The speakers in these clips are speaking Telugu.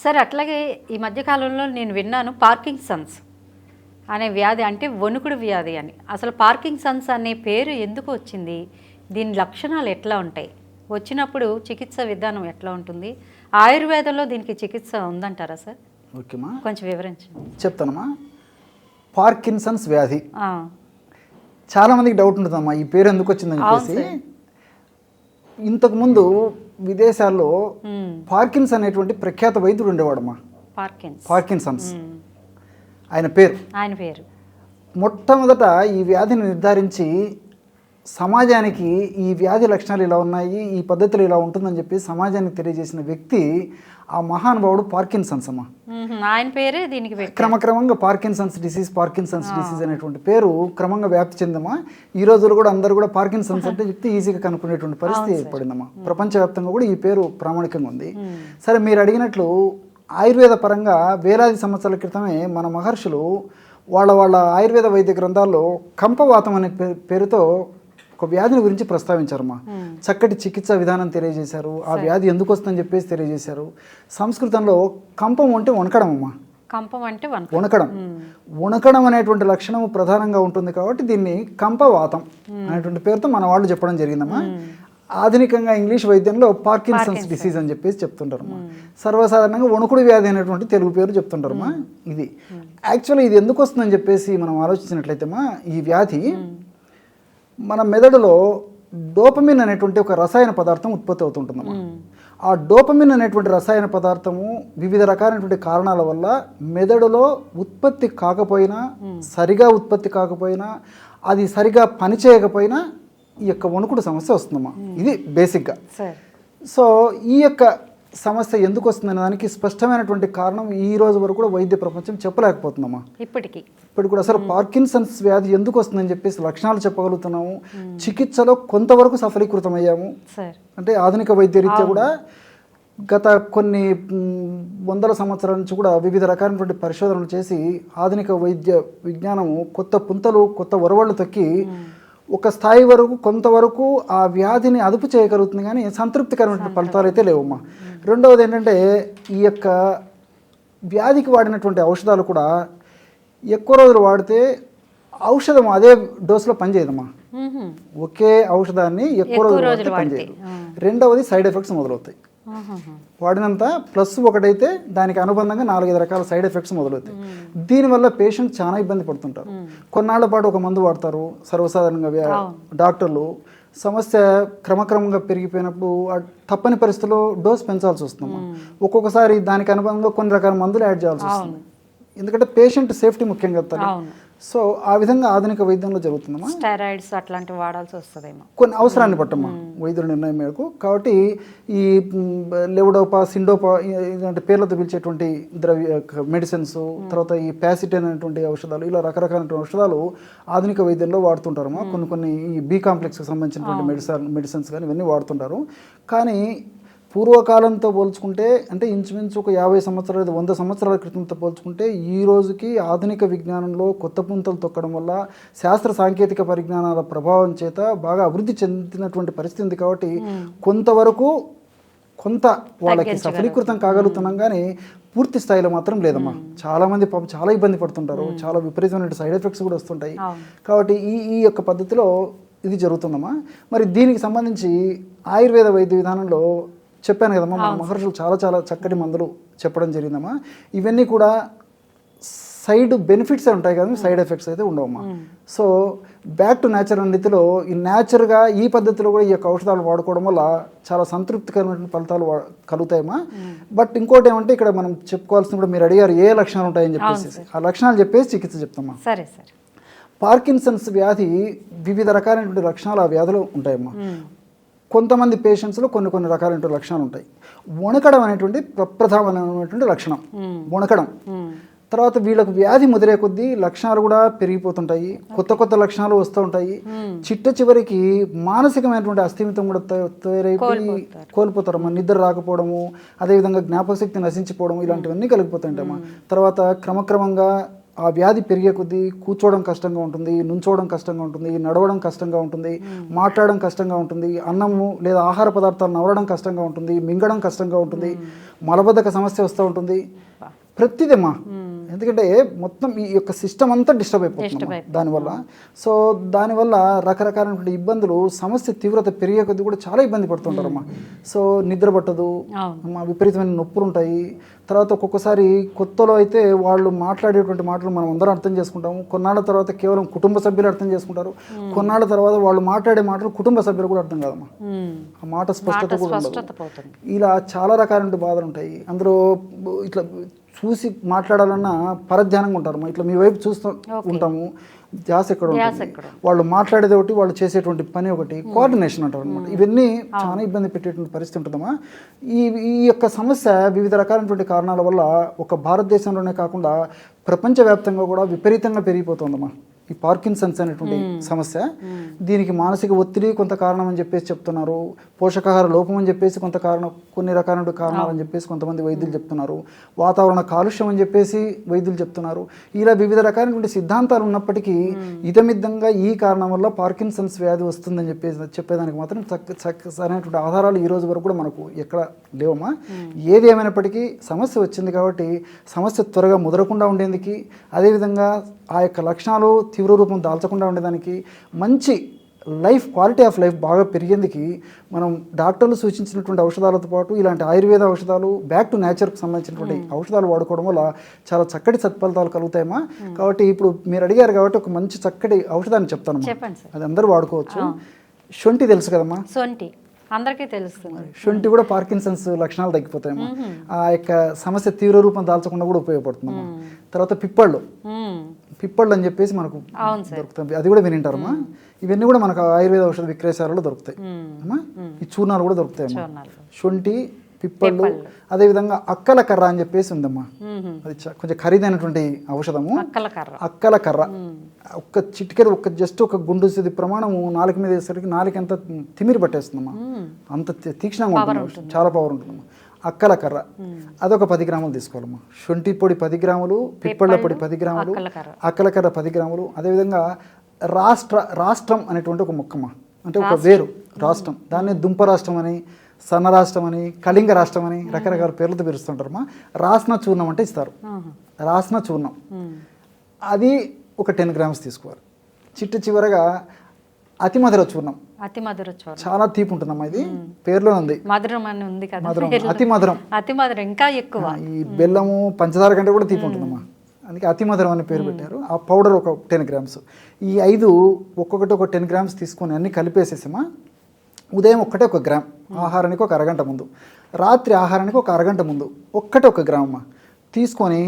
సార్ అట్లాగే ఈ మధ్యకాలంలో నేను విన్నాను పార్కిన్సన్స్ అనే వ్యాధి, అంటే వణుకుడు వ్యాధి అని. అసలు పార్కిన్సన్స్ అనే పేరు ఎందుకు వచ్చింది, దీని లక్షణాలు ఎట్లా ఉంటాయి, వచ్చినప్పుడు చికిత్స విధానం ఎట్లా ఉంటుంది, ఆయుర్వేదంలో దీనికి చికిత్స ఉందంటారా సార్? ఓకేమా, కొంచెం వివరించండి. చెప్తానమ్మా. పార్కిన్సన్స్ వ్యాధి చాలామందికి డౌట్ ఉంటుందమ్మా, ఈ పేరు ఎందుకు వచ్చిందని చెప్పేసి. ఇంతకుముందు విదేశాల్లో పార్కిన్స్ అనేటువంటి ప్రఖ్యాత వైద్యుడు ఉండేవాడమ్మా, పార్కిన్సన్స్ ఆయన పేరు. మొట్టమొదట ఈ వ్యాధిని నిర్ధారించి సమాజానికి ఈ వ్యాధి లక్షణాలు ఇలా ఉన్నాయి, ఈ పద్ధతులు ఇలా ఉంటుందని చెప్పి సమాజానికి తెలియజేసిన వ్యక్తి ఆ మహానుభావుడు పార్కిన్సన్స్ అమ్మ. ఆయన పేరే దీనికి క్రమక్రమంగా పార్కిన్సన్స్ డిసీజ్ అనేటువంటి పేరు క్రమంగా వ్యాప్తి చెందమ్మా. ఈ రోజుల్లో కూడా అందరూ కూడా పార్కిన్సన్స్ అంటే చెప్తే ఈజీగా కనుక్కునేటువంటి పరిస్థితి ఏర్పడిందమ్మా. ప్రపంచవ్యాప్తంగా కూడా ఈ పేరు ప్రామాణికంగా ఉంది. సరే, మీరు అడిగినట్లు ఆయుర్వేద పరంగా వేలాది సంవత్సరాల క్రితమే మన మహర్షులు వాళ్ళ ఆయుర్వేద వైద్య గ్రంథాల్లో కంపవాతం అనే పేరుతో ఒక వ్యాధిని గురించి ప్రస్తావించారమ్మా. చక్కటి చికిత్సా విధానం తెలియజేశారు, ఆ వ్యాధి ఎందుకు వస్తుందని చెప్పేసి తెలియజేశారు. సంస్కృతంలో కంపం అంటే వణకడం అమ్మా. వణకడం అనేటువంటి లక్షణం ప్రధానంగా ఉంటుంది కాబట్టి దీన్ని కంపవాతం అనేటువంటి పేరుతో మన వాళ్ళు చెప్పడం జరిగిందమ్మా. ఆధునికంగా ఇంగ్లీష్ వైద్యంలో పార్కిన్సన్స్ డిసీజ్ అని చెప్పేసి చెప్తుంటారమ్మా. సర్వసాధారణంగా వణుకుడు వ్యాధి అనేటువంటి తెలుగు పేరు చెప్తుంటారమ్మా. ఇది యాక్చువల్లీ ఇది ఎందుకు వస్తుందని చెప్పేసి మనం ఆలోచించినట్లయితేమా, ఈ వ్యాధి మన మెదడులో డోపమిన్ అనేటువంటి ఒక రసాయన పదార్థం ఉత్పత్తి అవుతుంటుందమ్మా. ఆ డోపమిన్ అనేటువంటి రసాయన పదార్థము వివిధ రకాలైనటువంటి కారణాల వల్ల మెదడులో ఉత్పత్తి కాకపోయినా, సరిగా ఉత్పత్తి కాకపోయినా, అది సరిగా పనిచేయకపోయినా ఈ యొక్క వణుకుడు సమస్య వస్తుందమ్మా. ఇది బేసిక్గా. సో ఈ యొక్క సమస్య ఎందుకు వస్తుందనే దానికి స్పష్టమైనటువంటి కారణం ఈ రోజు వరకు కూడా వైద్య ప్రపంచం చెప్పలేకపోతుందమ్మా. ఇప్పటికి కూడా అసలు పార్కిన్సన్స్ వ్యాధి ఎందుకు వస్తుందని చెప్పేసి లక్షణాలు చెప్పగలుగుతున్నాము, చికిత్సలో కొంతవరకు సఫలీకృతమయ్యాము. అంటే ఆధునిక వైద్య రీత్యా కూడా గత కొన్ని వందల సంవత్సరాల నుంచి కూడా వివిధ రకాలైనటువంటి పరిశోధనలు చేసి ఆధునిక వైద్య విజ్ఞానము కొత్త పుంతలు, కొత్త ఒరవళ్ళు తొక్కి ఒక స్థాయి వరకు కొంతవరకు ఆ వ్యాధిని అదుపు చేయగలుగుతుంది, కానీ సంతృప్తికరమైన ఫలితాలు అయితే లేవమ్మా. రెండవది ఏంటంటే, ఈ యొక్క వ్యాధికి వాడినటువంటి ఔషధాలు కూడా ఎక్కువ రోజులు వాడితే ఔషధం అదే డోసులో పనిచేయదమ్మా. ఒకే ఔషధాన్ని ఎక్కువ రోజులు పనిచేయదు. రెండవది సైడ్ ఎఫెక్ట్స్ మొదలవుతాయి. వాడినంత ప్లస్ ఒకటైతే దానికి అనుబంధంగా 4-5 రకాల సైడ్ ఎఫెక్ట్స్ మొదలవుతాయి. దీనివల్ల పేషెంట్ చాలా ఇబ్బంది పడుతుంటారు. కొన్నాళ్ల పాటు ఒక మందు వాడతారు సర్వసాధారణంగా డాక్టర్లు. సమస్య క్రమక్రమంగా పెరిగిపోయినప్పుడు తప్పని పరిస్థితుల్లో డోస్ పెంచాల్సి వస్తుంది. ఒక్కొక్కసారి దానికి అనుబంధంగా కొన్ని రకాల మందులు యాడ్ చేయాల్సి వస్తుంది, ఎందుకంటే పేషెంట్ సేఫ్టీ ముఖ్యం కదా. సో ఆ విధంగా ఆధునిక వైద్యంలో జరుగుతుందమ్మా. స్టెరాయిడ్స్ అట్లాంటివి వాడాల్సి వస్తుందేమో కొన్ని అవసరాన్ని బట్టమ్మా వైద్యుల నిర్ణయం మేరకు. కాబట్టి ఈ లెవడోపా, సిండోపా ఇలాంటి పేర్లతో పిలిచేటువంటి మెడిసిన్స్, తర్వాత ఈ ప్యాసిటైన్ అనేటువంటి ఔషధాలు, ఇలా రకరకాలైన ఔషధాలు ఆధునిక వైద్యంలో వాడుతుంటారమ్మా. కొన్ని ఈ బి కాంప్లెక్స్కి సంబంధించినటువంటి మెడిసిన్స్ కానీ ఇవన్నీ వాడుతుంటారు. కానీ పూర్వకాలంతో పోల్చుకుంటే, అంటే ఇంచుమించు ఒక 50 సంవత్సరాలు 100 సంవత్సరాల క్రితంతో పోల్చుకుంటే ఈ రోజుకి ఆధునిక విజ్ఞానంలో కొత్త పుంతలు తొక్కడం వల్ల శాస్త్ర సాంకేతిక పరిజ్ఞానాల ప్రభావం చేత బాగా అభివృద్ధి చెందినటువంటి పరిస్థితి ఉంది. కాబట్టి కొంతవరకు కొంత వాళ్ళకి సఫలీకృతం కాగలుగుతున్నాం, కానీ పూర్తి స్థాయిలో మాత్రం లేదమ్మా. చాలామంది పాపం చాలా ఇబ్బంది పడుతుంటారు, చాలా విపరీతమైన సైడ్ ఎఫెక్ట్స్ కూడా వస్తుంటాయి. కాబట్టి ఈ యొక్క పద్ధతిలో ఇది జరుగుతుందమ్మా. మరి దీనికి సంబంధించి ఆయుర్వేద వైద్య విధానంలో చెప్పాను కదమ్మా, మన మహర్షులు చాలా చక్కటి మందులు చెప్పడం జరిగిందమ్మా. ఇవన్నీ కూడా సైడ్ బెనిఫిట్స్ ఉంటాయి కదా, సైడ్ ఎఫెక్ట్స్ అయితే ఉండవమ్మా. సో బ్యాక్ టు నేచర్ అనే రీతిలో ఈ న్యాచురల్గా ఈ పద్ధతిలో కూడా ఈ యొక్క ఔషధాలు వాడుకోవడం వల్ల చాలా సంతృప్తికరమైన ఫలితాలు కలుగుతాయమ్మా. బట్ ఇంకోటి ఏమంటే, ఇక్కడ మనం చెప్పుకోవాల్సిన కూడా, మీరు అడిగారు ఏ లక్షణాలు ఉంటాయని చెప్పేసి, ఆ లక్షణాలు చెప్పేసి చికిత్స చెప్తామా. సరే. పార్కిన్సన్స్ వ్యాధి వివిధ రకాలైనటువంటి లక్షణాలు ఆ వ్యాధిలో ఉంటాయమ్మా. కొంతమంది పేషెంట్స్లో కొన్ని రకాలైన లక్షణాలు ఉంటాయి. వణకడం అనేటువంటి ప్రప్రధానమైనటువంటి లక్షణం, వణకడం. తర్వాత వీళ్ళకు వ్యాధి ముదిరే కొద్దీ లక్షణాలు కూడా పెరిగిపోతుంటాయి, కొత్త లక్షణాలు వస్తూ ఉంటాయి. చివరికి మానసికమైనటువంటి అస్థిమితం కూడా తయారైపోయి కోల్పోతారు. నిద్ర రాకపోవడము, అదేవిధంగా జ్ఞాపకశక్తి నశించిపోవడం, ఇలాంటివన్నీ కలిగిపోతుంటాయమ్మా. తర్వాత క్రమక్రమంగా ఆ వ్యాధి పెరిగే కొద్దీ కూర్చోవడం కష్టంగా ఉంటుంది, నుంచోవడం కష్టంగా ఉంటుంది, నడవడం కష్టంగా ఉంటుంది, మాట్లాడడం కష్టంగా ఉంటుంది, అన్నము లేదా ఆహార పదార్థాలు నవలడం కష్టంగా ఉంటుంది, మింగడం కష్టంగా ఉంటుంది, మలబద్ధక సమస్య వస్తూ ఉంటుంది, ప్రతిదమ్మా. ఎందుకంటే మొత్తం ఈ యొక్క సిస్టమ్ అంతా డిస్టర్బ్ అయిపోతుంది దానివల్ల. సో దానివల్ల రకరకాలైనటువంటి ఇబ్బందులు, సమస్య తీవ్రత పెరిగే కొద్దీ కూడా చాలా ఇబ్బంది పడుతుంటారమ్మా. సో నిద్ర పట్టదు అమ్మా, విపరీతమైన నొప్పులు ఉంటాయి. తర్వాత ఒక్కొక్కసారి కొత్తలో అయితే వాళ్ళు మాట్లాడేటువంటి మాటలు మనం అందరం అర్థం చేసుకుంటాము. కొన్నాళ్ళ తర్వాత కేవలం కుటుంబ సభ్యులు అర్థం చేసుకుంటారు. కొన్నాళ్ళ తర్వాత వాళ్ళు మాట్లాడే మాటలు కుటుంబ సభ్యులు కూడా అర్థం కాదమ్మా. ఆ మాట స్పష్టత కూడా ఉండదు. ఇలా చాలా రకాలైన బాధలు ఉంటాయి. అందులో ఇట్లా చూసి మాట్లాడాలన్నా పరధ్యానంగా ఉంటారు. ఇట్లా మీ వైపు చూస్తూ ఉంటాము, ధ్యాస ఎక్కడ ఉంటుంది, వాళ్ళు మాట్లాడేది ఒకటి, వాళ్ళు చేసేటువంటి పని ఒకటి, కోఆర్డినేషన్ అంటారు అనమాట. ఇవన్నీ చాలా ఇబ్బంది పెట్టేటువంటి పరిస్థితి ఉంటుందమ్మా. ఈ యొక్క సమస్య వివిధ రకాలైనటువంటి కారణాల వల్ల ఒక భారతదేశంలోనే కాకుండా ప్రపంచవ్యాప్తంగా కూడా విపరీతంగా పెరిగిపోతుందమ్మా ఈ పార్కిన్సన్స్ అనేటువంటి సమస్య. దీనికి మానసిక ఒత్తిడి కొంత కారణం అని చెప్పేసి చెప్తున్నారు, పోషకాహార లోపం అని చెప్పేసి కొన్ని రకాల కారణాలు అని చెప్పేసి కొంతమంది వైద్యులు చెప్తున్నారు, వాతావరణ కాలుష్యం అని చెప్పేసి వైద్యులు చెప్తున్నారు. ఇలా వివిధ రకాలైనటువంటి సిద్ధాంతాలు ఉన్నప్పటికీ ఇతమిద్దంగా ఈ కారణం వల్ల పార్కిన్సన్స్ వ్యాధి వస్తుందని చెప్పేదానికి మాత్రం సరైనటువంటి ఆధారాలు ఈ రోజు వరకు కూడా మనకు ఎక్కడ లేవమ్మా. ఏది ఏమైనప్పటికీ సమస్య వచ్చింది కాబట్టి సమస్య త్వరగా ముదరకుండా ఉండేందుకు, అదేవిధంగా ఆ యొక్క లక్షణాలు తీవ్ర రూపం దాల్చకుండా ఉండేదానికి, మంచి లైఫ్, క్వాలిటీ ఆఫ్ లైఫ్ బాగా పెరిగేందుకు మనం డాక్టర్లు సూచించినటువంటి ఔషధాలతో పాటు ఇలాంటి ఆయుర్వేద ఔషధాలు, బ్యాక్ టు నేచర్కి సంబంధించినటువంటి ఔషధాలు వాడుకోవడం వల్ల చాలా చక్కటి సత్ఫలితాలు కలుగుతాయమ్మా. కాబట్టి ఇప్పుడు మీరు అడిగారు కాబట్టి ఒక మంచి చక్కటి ఔషధాన్ని చెప్తాను, అది అందరూ వాడుకోవచ్చు. శొంఠి తెలుసు కదమ్మా? శొంఠి అందరికీ తెలుస్తుంది. శొంఠి కూడా పార్కిన్సన్స్ లక్షణాలు తగ్గిపోతాయమ్మా. ఆ యొక్క సమస్య తీవ్ర రూపం దాల్చకుండా కూడా ఉపయోగపడుతుందమ్మా. తర్వాత పిప్పళ్ళు అని చెప్పేసి మనకు దొరుకుతుంది, అది కూడా వినింటారమ్మా. ఇవన్నీ కూడా మనకు ఆయుర్వేద ఔషధ విక్రయశాలలో దొరుకుతాయి అమ్మా. ఈ చూర్ణాలు కూడా దొరుకుతాయమ్మా. శొంఠి, పిప్పళ్ళు, అదేవిధంగా అక్కల కర్ర అని చెప్పేసి ఉందమ్మా. అది కొంచెం ఖరీదైనటువంటి ఔషధము. అక్కల కర్ర ఒక్క చిటికెడు, జస్ట్ ఒక గుండు సిది ప్రమాణము నాలుక మీద వేసరికి నాలుక ఎంత తిమిరి పట్టేస్తుందమ్మా. అంత తీక్షణంగా ఉంటుంది, చాలా పవర్ ఉంటుందమ్మా. అక్కల కర్ర అదొక 10 గ్రాములు తీసుకోవాలమ్మా. శొంఠి పొడి 10 గ్రాములు, పిప్పళ్ళ పొడి 10 గ్రాములు, అక్కల కర్ర 10 గ్రాములు. అదేవిధంగా రాష్ట్రం అనేటువంటి ఒక మొక్కమ్మా, అంటే ఒక వేరు రాష్ట్రం. దాన్ని దుంప రాష్ట్రం అని, సన్న రాష్ట్రం అని, కళింగ రాష్ట్రం అని రకరకాల పేర్లతో పిలుస్తుంటారమ్మా. రాస్న చూర్ణం అంటే ఇస్తారు. రాస్న చూర్ణం అది ఒక 10 గ్రామ్స్ తీసుకోవాలి. చివరగా అతి మధుర చూర్ణం. చాలా తీపి ఉంటుందమ్మా. ఇది పేర్లో ఉంది, మధురం అని ఉంది కదా. మధురం, అతి మధురం ఇంకా ఎక్కువ. ఈ బెల్లము, పంచదార కంటే కూడా తీపి ఉంటుందమ్మా, అందుకే అతి మధురం అని పేరు పెట్టారు. ఆ పౌడర్ ఒక 10 గ్రామ్స్. ఈ 5 ఒక్కొక్కటి ఒక 10 గ్రామ్స్ తీసుకొని అన్ని కలిపేసేసామా. ఉదయం ఒక గ్రామ్, ఆహారానికి ఒక అరగంట ముందు, రాత్రి ఆహారానికి ఒక అరగంట ముందు ఒక గ్రామ్ అమ్మా తీసుకొని,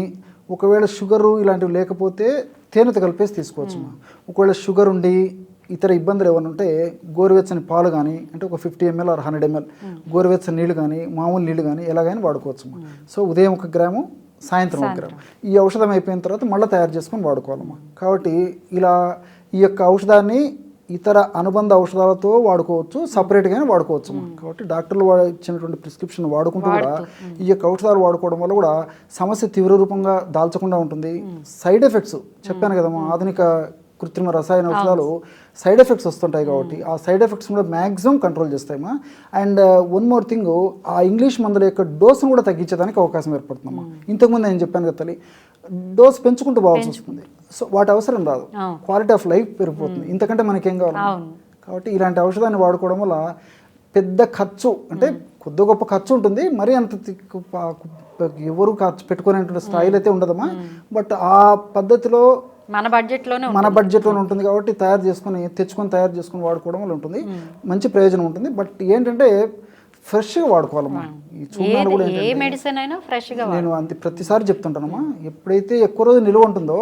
ఒకవేళ షుగరు ఇలాంటివి లేకపోతే తేనెతో కలిపేసి తీసుకోవచ్చు అమ్మా. ఒకవేళ షుగర్ ఉండి ఇతర ఇబ్బందులు ఏమైనా ఉంటే గోరువెచ్చని పాలు కానీ, అంటే ఒక 50 ml or 100 ml గోరువెచ్చని నీళ్ళు కానీ, మామూలు నీళ్ళు కానీ ఎలాగైనా వాడుకోవచ్చు అమ్మా. సో ఉదయం 1 గ్రాము, సాయంత్రం 1 గ్రాము. ఈ ఔషధం అయిపోయిన తర్వాత మళ్ళీ తయారు చేసుకొని వాడుకోవాలమ్మా. కాబట్టి ఇలా ఈ యొక్క ఔషధాన్ని ఇతర అనుబంధ ఔషధాలతో వాడుకోవచ్చు, సపరేట్గానే వాడుకోవచ్చు. కాబట్టి డాక్టర్లు ఇచ్చినటువంటి ప్రిస్క్రిప్షన్ వాడుకుంటూ కూడా ఈ యొక్క ఔషధాలు వాడుకోవడం వల్ల కూడా సమస్య తీవ్ర రూపంగా దాల్చకుండా ఉంటుంది. సైడ్ ఎఫెక్ట్స్ చెప్పాను కదమ్మా, ఆధునిక కృత్రిమ రసాయన ఔషధాలు సైడ్ ఎఫెక్ట్స్ వస్తుంటాయి కాబట్టి ఆ సైడ్ ఎఫెక్ట్స్ కూడా మ్యాక్సిమం కంట్రోల్ చేస్తాయమ్మా. అండ్ వన్ మోర్ థింగ్, ఆ ఇంగ్లీష్ మందుల యొక్క డోస్ను కూడా తగ్గించేదానికి అవకాశం ఏర్పడుతుందమ్మా. ఇంతకుముందు నేను చెప్పాను కదా తల్లి, డోస్ పెంచుకుంటూ పోవాల్సి వస్తుంది. సో వాటి అవసరం రాదు, క్వాలిటీ ఆఫ్ లైఫ్ పెరిగిపోతుంది. ఇంతకంటే మనకేం కావాలి. కాబట్టి ఇలాంటి ఔషధాన్ని వాడుకోవడం వల్ల పెద్ద ఖర్చు, అంటే కొద్ది గొప్ప ఖర్చు ఉంటుంది, మరీ అంత ఎవరు ఖర్చు పెట్టుకునేటువంటి స్థాయిలో అయితే ఉండదమ్మా. బట్ ఆ పద్ధతిలో మన బడ్జెట్లోనే ఉంటుంది కాబట్టి తెచ్చుకొని తయారు చేసుకొని వాడుకోవడం వల్ల ఉంటుంది, మంచి ప్రయోజనం ఉంటుంది. బట్ ఏంటంటే ఫ్రెష్గా వాడుకోవాలమ్మా. ఈ చూర్ణాలు కూడా నేను అంతే ప్రతిసారి చెప్తుంటానమ్మా, ఎప్పుడైతే ఎక్కువ రోజు నిలువ ఉంటుందో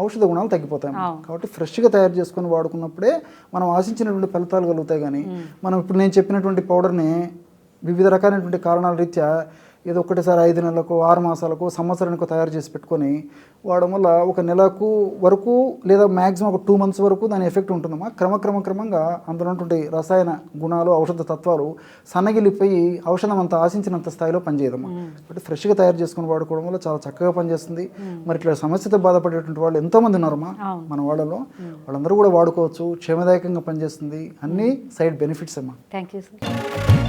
ఔషధ గుణాలు తగ్గిపోతాయి. కాబట్టి ఫ్రెష్గా తయారు చేసుకొని వాడుకున్నప్పుడే మనం ఆశించినటువంటి ఫలితాలు కలుగుతాయి. కానీ మనం ఇప్పుడు నేను చెప్పినటువంటి పౌడర్ని వివిధ రకాలైనటువంటి కారణాల రీత్యా ఏదో ఒకటిసారి 5 నెలలకు 6 మాసాలకు సంవత్సరానికి తయారు చేసి పెట్టుకొని వాడడం వల్ల ఒక నెలకు వరకు లేదా మ్యాక్సిమం ఒక 2 months వరకు దాని ఎఫెక్ట్ ఉంటుందమ్మా. క్రమంగా అందులో ఉన్నటువంటి రసాయన గుణాలు ఔషధ తత్వాలు సన్నగిలిపోయి ఔషధం అంత ఆశించినంత స్థాయిలో పనిచేయదమ్మా. కాబట్టి ఫ్రెష్గా తయారు చేసుకుని వాడుకోవడం వల్ల చాలా చక్కగా పనిచేస్తుంది. మరి ఇట్లా సమస్యతో బాధపడేటువంటి వాళ్ళు ఎంతోమంది ఉన్నారమ్మా మన వాళ్ళలో. వాళ్ళందరూ కూడా వాడుకోవచ్చు, క్షేమదాయకంగా పనిచేస్తుంది, అన్ని సైడ్ బెనిఫిట్స్ అమ్మా. Thank you sir.